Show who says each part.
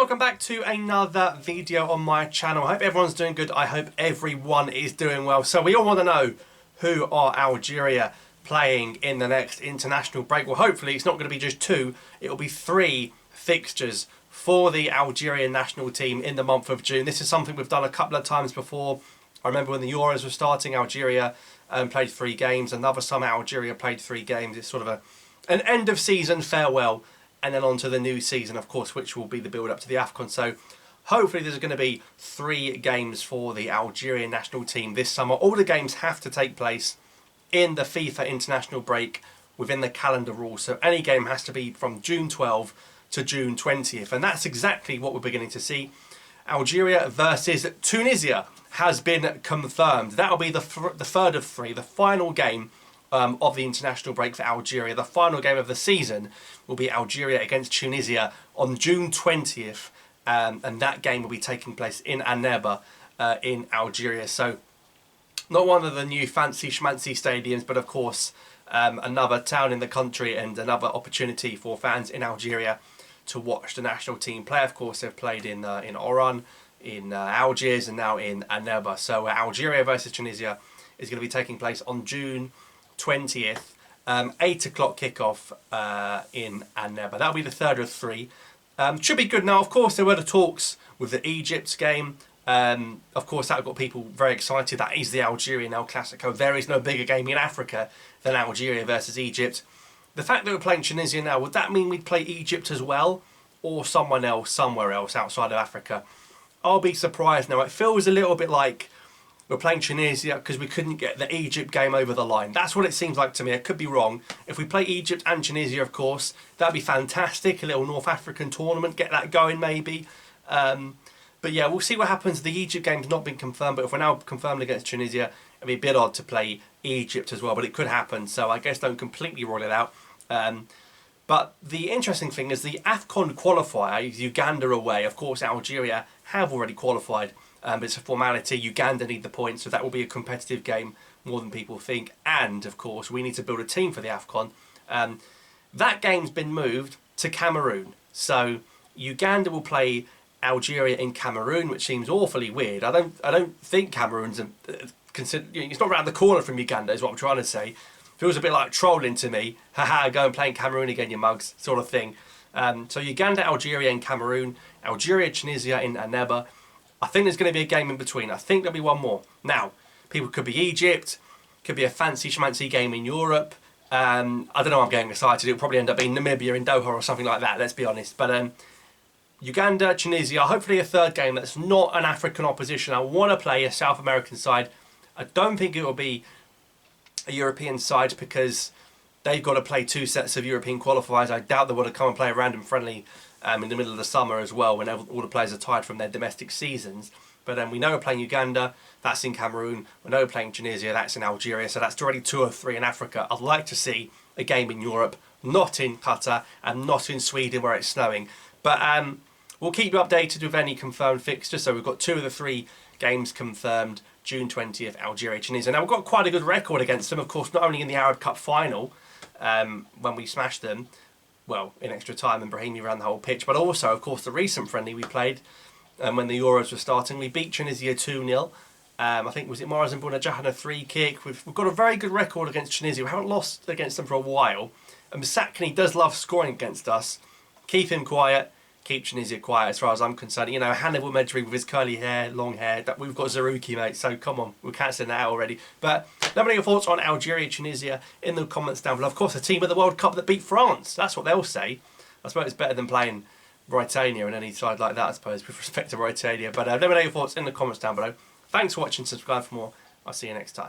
Speaker 1: welcome back to another video on my channel. I hope everyone's doing good. I hope everyone is doing well. So we all want to know, who are Algeria playing in the next international break? Well, hopefully it's not going to be just two. It will be three fixtures for the Algerian national team in the month of June. This is something we've done a couple of times before. I remember when the Euros were starting, Algeria played 3 games. Another summer, Algeria played 3 games. It's sort of an end of season farewell, and then on to the new season, of course, which will be the build up to the AFCON. So hopefully there's going to be 3 games for the Algerian national team this summer. All the games have to take place in the FIFA international break within the calendar rules. So any game has to be from June 12 to June 20th. And that's exactly what we're beginning to see. Algeria versus Tunisia has been confirmed. That'll be the third of 3, the final game of the international break for Algeria. The final game of the season will be Algeria against Tunisia on June 20th, and that game will be taking place in Annaba in Algeria. So not one of the new fancy schmancy stadiums, but of course another town in the country and another opportunity for fans in Algeria to watch the national team play. Of course, they've played in Oran, in Algiers, and now in Annaba. So Algeria versus Tunisia is going to be taking place on June 20th, 8 o'clock kickoff in Annaba. That'll be the third of 3. Should be good. Now, of course, there were the talks with the Egypt game. Of course, that got people very excited. That is the Algerian El Clasico. There is no bigger game in Africa than Algeria versus Egypt. The fact that we're playing Tunisia now, would that mean we'd play Egypt as well? Or someone else, somewhere else outside of Africa? I'll be surprised now. It feels a little bit like we're playing Tunisia because we couldn't get the Egypt game over the line. That's what it seems like to me. I could be wrong. If we play Egypt and Tunisia, of course, that'd be fantastic. A little North African tournament, get that going maybe. But yeah, we'll see what happens. The Egypt game's not been confirmed, but if we're now confirmed against Tunisia, it'd be a bit odd to play Egypt as well, but it could happen. So I guess don't completely rule it out. But the interesting thing is the AFCON qualifier, Uganda away. Of course, Algeria have already qualified. But it's a formality. Uganda need the points, so that will be a competitive game more than people think. And, of course, we need to build a team for the AFCON. That game's been moved to Cameroon. So Uganda will play Algeria in Cameroon, which seems awfully weird. I don't think Cameroon's it's not around the corner from Uganda, is what I'm trying to say. Feels a bit like trolling to me. Haha, go and play in Cameroon again, you mugs, sort of thing. So Uganda, Algeria in Cameroon, Algeria, Tunisia in Annaba. I think there's going to be a game in between. I think there'll be one more. Now, people could be Egypt, could be a fancy schmancy game in Europe. I don't know, I'm getting excited. It'll probably end up being Namibia in Doha or something like that, let's be honest. But Uganda, Tunisia, hopefully a third game that's not an African opposition. I want to play a South American side. I don't think it will be a European side because they've got to play 2 sets of European qualifiers. I doubt they want to come and play a random friendly in the middle of the summer as well, when all the players are tired from their domestic seasons. But we know we're playing Uganda, that's in Cameroon. We know we're playing Tunisia, that's in Algeria. So that's already 2 or 3 in Africa. I'd like to see a game in Europe, not in Qatar and not in Sweden where it's snowing. But we'll keep you updated with any confirmed fixtures. So we've got 2 of the 3 games confirmed. June 20th, Algeria, Tunisia. Now, we've got quite a good record against them, of course, not only in the Arab Cup final, when we smashed them, well, in extra time and Brahimi ran the whole pitch, but also, of course, the recent friendly we played when the Euros were starting. We beat Tunisia 2-0. I think, was it Marazan Bounedjah on a free kick? We've got a very good record against Tunisia. We haven't lost against them for a while. And Sakni does love scoring against us. Keep him quiet. Keep Tunisia quiet as far as I'm concerned. You know, Hannibal Medri with his curly hair, long hair. We've got Zarouki, mate, so come on. We're cancelling that out already. But let me know your thoughts on Algeria, Tunisia in the comments down below. Of course, a team of the World Cup that beat France. That's what they'll say. I suppose it's better than playing Mauritania and any side like that, I suppose, with respect to Mauritania. But let me know your thoughts in the comments down below. Thanks for watching. Subscribe for more. I'll see you next time.